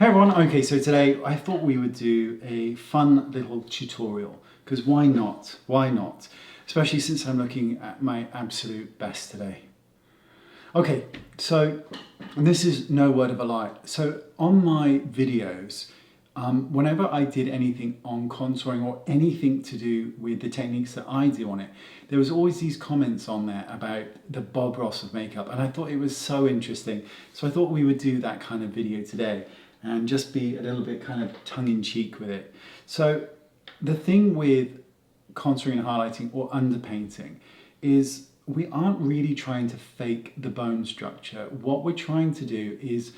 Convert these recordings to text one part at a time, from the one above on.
Hey everyone, okay, so today I thought we would do a fun little tutorial, because why not? Why not? Especially since I'm looking at my absolute best today. Okay, so this is no word of a lie. So on my videos, whenever I did anything on contouring or anything to do with the techniques that I do on it, there was always these comments on there about the Bob Ross of makeup, and I thought it was so interesting. So I thought we would do that kind of video today and just be a little bit kind of tongue-in-cheek with it. So the thing with contouring and highlighting or underpainting is we aren't really trying to fake the bone structure. What we're trying to do is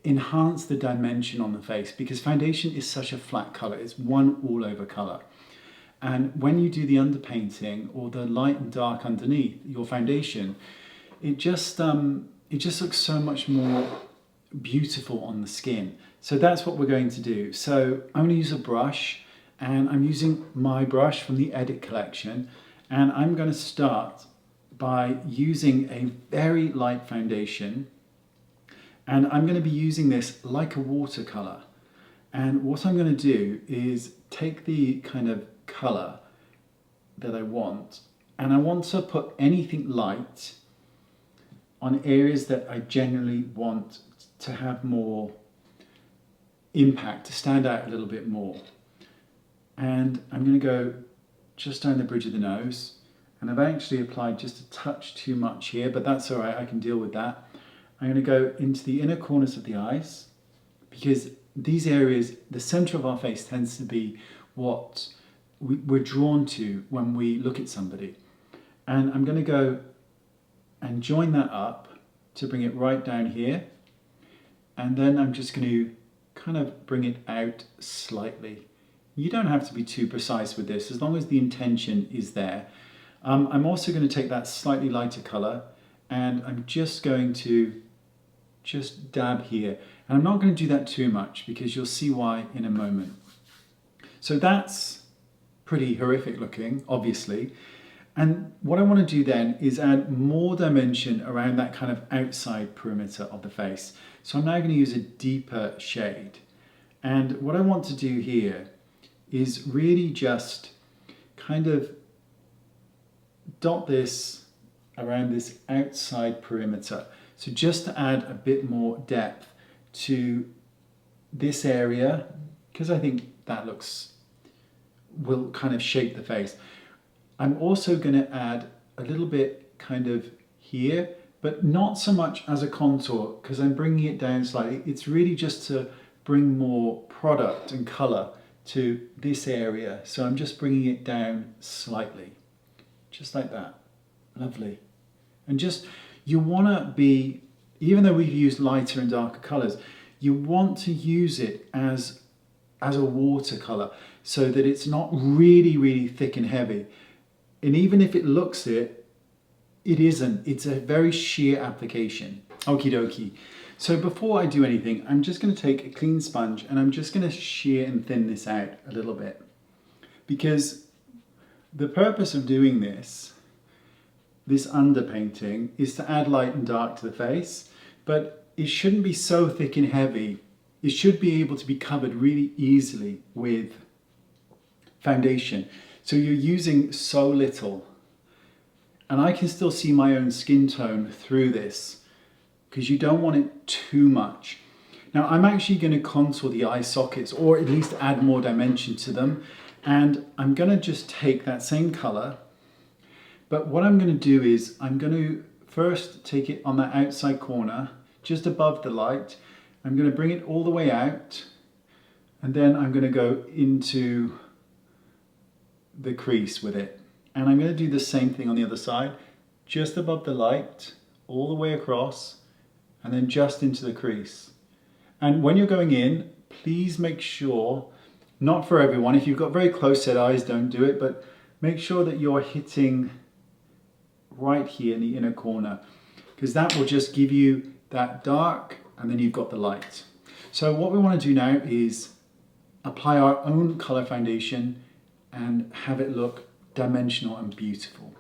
enhance the dimension on the face, because foundation is such a flat color. It's one all over color. And when you do the underpainting or the light and dark underneath your foundation, it just looks so much more beautiful on the skin. So that's what we're going to do. So I'm going to use a brush, and I'm using my brush from the Edit collection, and I'm going to start by using a very light foundation, and I'm going to be using this like a watercolor. And what I'm going to do is take the kind of color that I want, and I want to put anything light on areas that I generally want to have more impact, to stand out a little bit more. And I'm going to go just down the bridge of the nose, and I've actually applied just a touch too much here, but that's all right, I can deal with that. I'm going to go into the inner corners of the eyes, because these areas, the center of our face, tends to be what we're drawn to when we look at somebody. And I'm going to go and join that up to bring it right down here. And then I'm just going to kind of bring it out slightly. You don't have to be too precise with this, as long as the intention is there. I'm also going to take that slightly lighter color, and I'm just going to just dab here. And I'm not going to do that too much, because you'll see why in a moment. So that's pretty horrific looking, obviously. And what I want to do then is add more dimension around that kind of outside perimeter of the face. So I'm now going to use a deeper shade. And what I want to do here is really just kind of dot this around this outside perimeter. So just to add a bit more depth to this area, because I think that will kind of shape the face. I'm also going to add a little bit kind of here, but not so much as a contour, because I'm bringing it down slightly. It's really just to bring more product and color to this area. So I'm just bringing it down slightly, just like that. Lovely. And just, you want to be, even though we've used lighter and darker colors, you want to use it as a watercolor, so that it's not really, really thick and heavy. And even if it looks it isn't. It's a very sheer application. Okie dokie. So before I do anything, I'm just going to take a clean sponge, and I'm just going to shear and thin this out a little bit. Because the purpose of doing this underpainting, is to add light and dark to the face, but it shouldn't be so thick and heavy. It should be able to be covered really easily with foundation. So you're using so little, and I can still see my own skin tone through this, because you don't want it too much. Now I'm actually going to contour the eye sockets, or at least add more dimension to them, and I'm going to just take that same color, but what I'm going to do is I'm going to first take it on that outside corner just above the light. I'm going to bring it all the way out, and then I'm going to go into the crease with it, and I'm going to do the same thing on the other side, just above the light, all the way across, and then just into the crease. And when you're going in, please make sure, not for everyone, if you've got very close set eyes, don't do it, but make sure that you're hitting right here in the inner corner, because that will just give you that dark, and then you've got the light. So what we want to do now is apply our own color foundation and have it look dimensional and beautiful.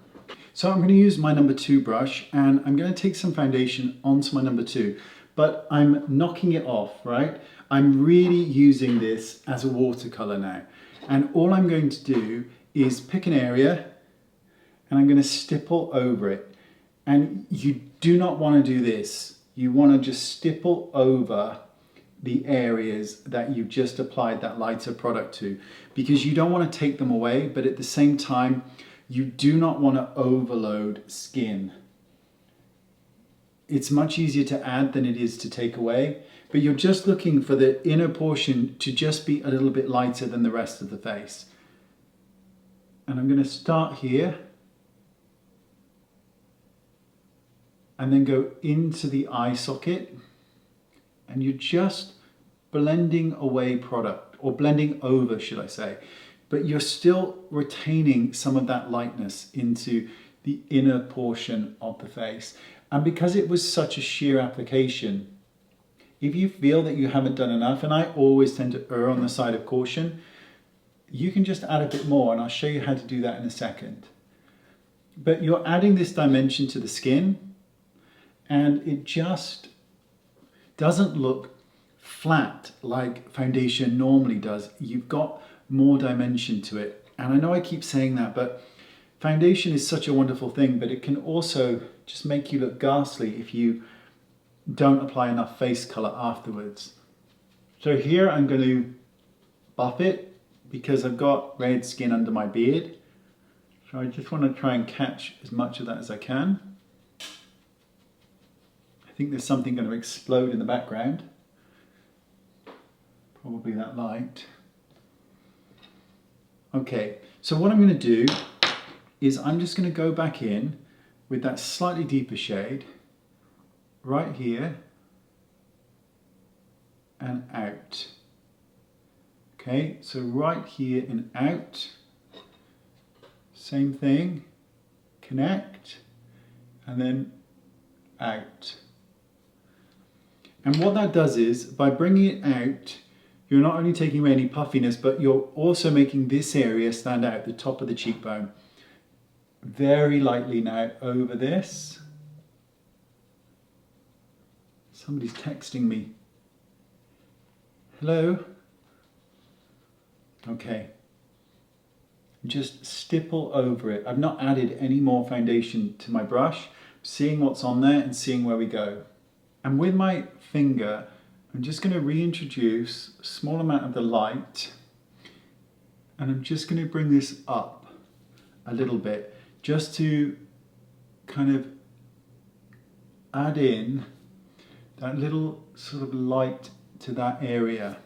So I'm going to use my number 2 brush, and I'm going to take some foundation onto my number 2, but I'm knocking it off, right? I'm really using this as a watercolor now. And all I'm going to do is pick an area and I'm going to stipple over it. And you do not want to do this. You want to just stipple over the areas that you've just applied that lighter product to, because you don't want to take them away, but at the same time, you do not want to overload skin. It's much easier to add than it is to take away, but you're just looking for the inner portion to just be a little bit lighter than the rest of the face. And I'm going to start here and then go into the eye socket, and you're just blending away product, or blending over, should I say, but you're still retaining some of that lightness into the inner portion of the face. And because it was such a sheer application, if you feel that you haven't done enough, and I always tend to err on the side of caution, you can just add a bit more, and I'll show you how to do that in a second. But you're adding this dimension to the skin, and it just doesn't look flat like foundation normally does. You've got more dimension to it. And I know I keep saying that, but foundation is such a wonderful thing, but it can also just make you look ghastly if you don't apply enough face color afterwards. So here I'm going to buff it because I've got red skin under my beard. So I just want to try and catch as much of that as I can. I think there's something going to explode in the background. Probably that light. Okay, so what I'm going to do is I'm just going to go back in with that slightly deeper shade right here and out. Okay, so right here and out. Same thing, connect, and then out. And what that does is, by bringing it out, you're not only taking away any puffiness, but you're also making this area stand out, the top of the cheekbone. Very lightly now over this. Somebody's texting me. Hello? Okay. Just stipple over it. I've not added any more foundation to my brush. Seeing what's on there and seeing where we go. And with my finger, I'm just going to reintroduce a small amount of the light, and I'm just going to bring this up a little bit just to kind of add in that little sort of light to that area.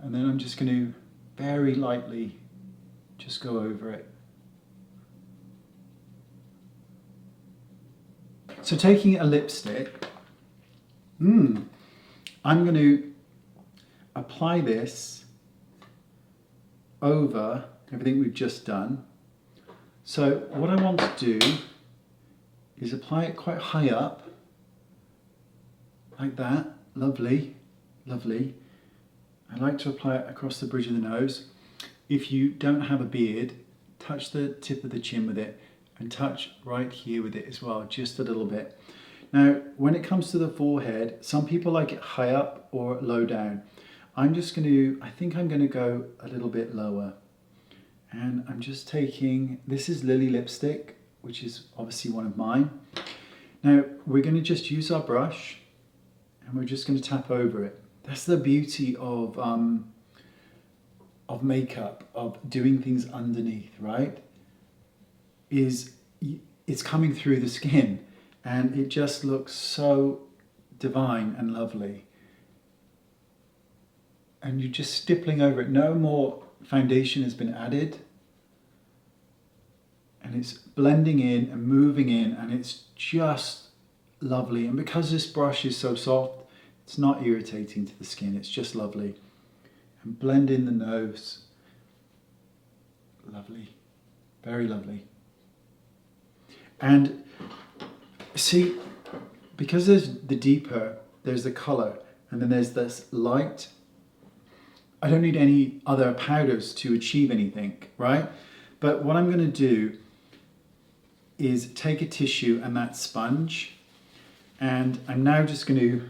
And then I'm just going to very lightly just go over it. So taking a lipstick, I'm going to apply this over everything we've just done. So what I want to do is apply it quite high up, like that. Lovely, lovely. I like to apply it across the bridge of the nose. If you don't have a beard, touch the tip of the chin with it and touch right here with it as well, just a little bit. Now, when it comes to the forehead, some people like it high up or low down. I'm just going to, I think I'm going to go a little bit lower. And I'm just taking, this is Lily lipstick, which is obviously one of mine. Now, we're going to just use our brush and we're just going to tap over it. That's the beauty of makeup, of doing things underneath, right? Is it's coming through the skin. And it just looks so divine and lovely. And you're just stippling over it. No more foundation has been added. And it's blending in and moving in, and it's just lovely. And because this brush is so soft, it's not irritating to the skin. It's just lovely. And blend in the nose. Lovely. Very lovely. And see, because there's the deeper, there's the colour, and then there's this light. I don't need any other powders to achieve anything, right? But what I'm going to do is take a tissue and that sponge, and I'm now just going to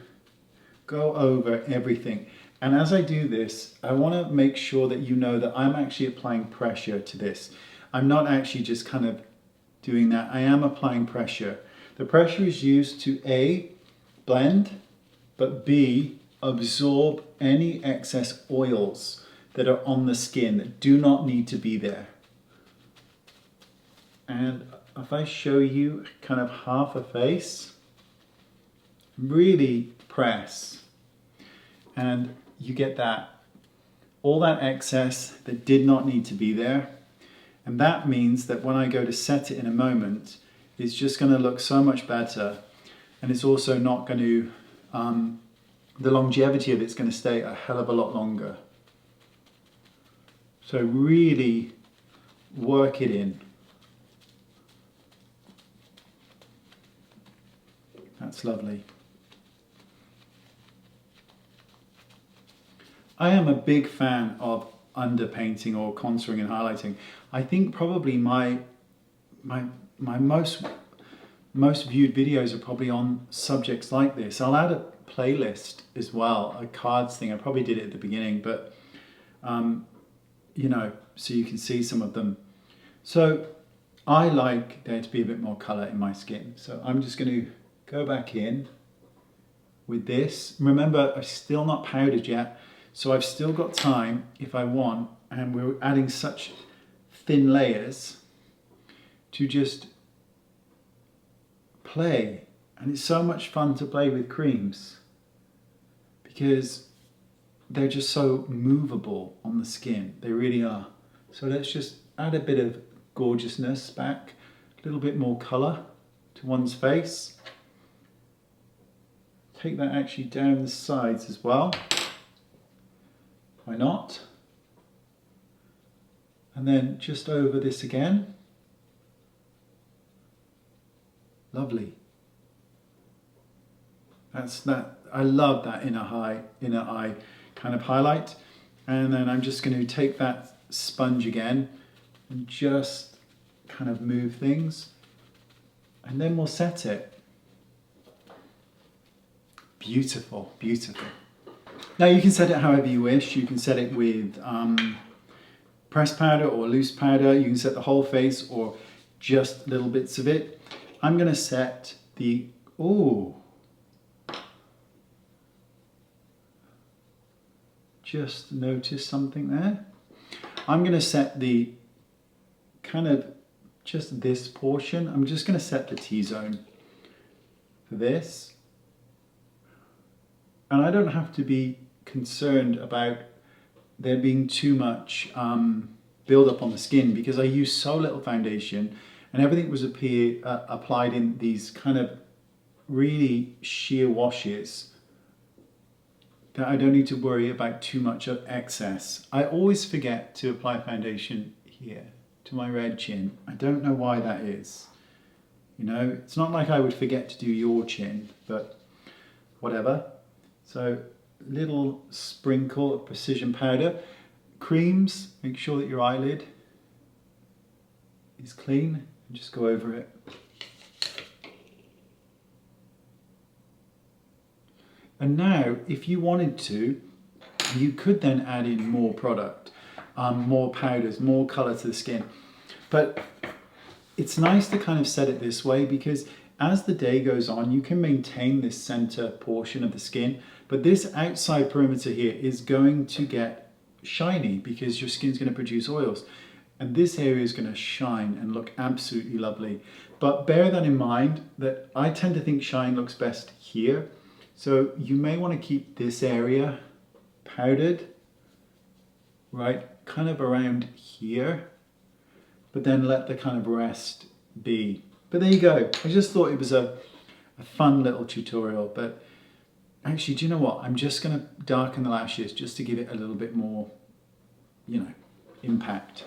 go over everything. And as I do this, I want to make sure that you know that I'm actually applying pressure to this. I'm not actually just kind of doing that. I am applying pressure. The pressure is used to A, blend, but B, absorb any excess oils that are on the skin that do not need to be there. And if I show you kind of half a face, really press, and you get that, all that excess that did not need to be there. And that means that when I go to set it in a moment, it's just going to look so much better. And it's also not going to, the longevity of it's going to stay a hell of a lot longer. So really work it in. That's lovely. I am a big fan of underpainting or contouring and highlighting. I think probably my most viewed videos are probably on subjects like this. I'll add a playlist as well, a cards thing. I probably did it at the beginning, but you know, so you can see some of them. So I like there to be a bit more color in my skin. So I'm just going to go back in with this. Remember, I'm still not powdered yet. So I've still got time if I want, and we're adding such thin layers to just play. And it's so much fun to play with creams because they're just so movable on the skin. They really are. So let's just add a bit of gorgeousness back, a little bit more color to one's face. Take that actually down the sides as well. Why not? And then just over this again. Lovely. That's that. I love that inner eye kind of highlight. And then I'm just going to take that sponge again and just kind of move things. And then we'll set it. Beautiful, beautiful. Now you can set it however you wish. You can set it with pressed powder or loose powder. You can set the whole face or just little bits of it. I'm going to set the, just notice something there. I'm going to set the kind of just this portion. I'm just going to set the T-zone for this. And I don't have to be concerned about there being too much build up on the skin because I use so little foundation and everything was applied in these kind of really sheer washes that I don't need to worry about too much of excess. I always forget to apply foundation here to my red chin. I don't know why that is. You know, it's not like I would forget to do your chin, but whatever. So little sprinkle of precision powder. Creams, make sure that your eyelid is clean and just go over it. And now, if you wanted to, you could then add in more product, more powders, more color to the skin. But it's nice to kind of set it this way because as the day goes on, you can maintain this center portion of the skin, but this outside perimeter here is going to get shiny because your skin's going to produce oils. And this area is going to shine and look absolutely lovely. But bear that in mind that I tend to think shine looks best here. So you may want to keep this area powdered, right, kind of around here, but then let the kind of rest be. But there you go. I just thought it was a fun little tutorial, but actually, do you know what? I'm just going to darken the lashes just to give it a little bit more, you know, impact.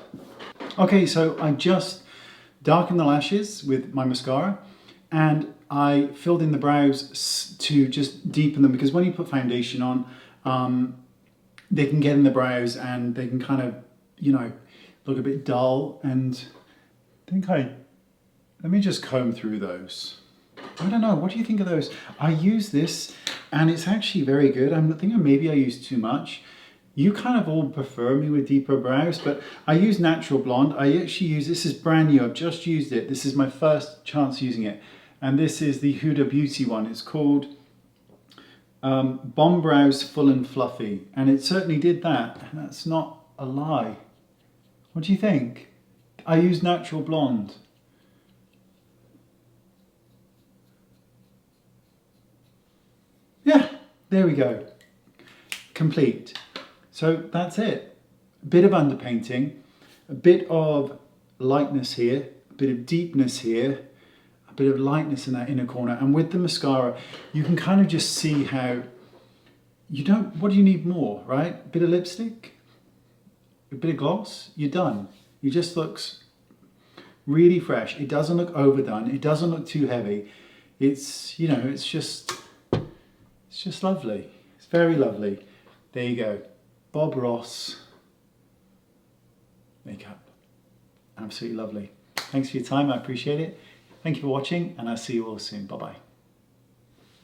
Okay, so I just darkened the lashes with my mascara and I filled in the brows to just deepen them because when you put foundation on, they can get in the brows and they can kind of, you know, look a bit dull. And let me just comb through those. I don't know, what do you think of those? I use this and it's actually very good. I'm thinking maybe I used too much. You kind of all prefer me with deeper brows, but I use natural blonde. I actually use, this is brand new, I've just used it. This is my first chance using it. And this is the Huda Beauty one. It's called Bomb Brows Full and Fluffy. And it certainly did that. And that's not a lie. What do you think? I use natural blonde. Yeah, there we go. Complete. So that's it. A bit of underpainting, a bit of lightness here, a bit of deepness here, a bit of lightness in that inner corner. And with the mascara, you can kind of just see how you don't, what do you need more, right? A bit of lipstick, a bit of gloss, you're done. It just looks really fresh. It doesn't look overdone. It doesn't look too heavy. It's, you know, it's just lovely. It's very lovely. There you go. Bob Ross makeup. Absolutely lovely. Thanks for your time. I appreciate it. Thank you for watching, and I'll see you all soon. Bye-bye.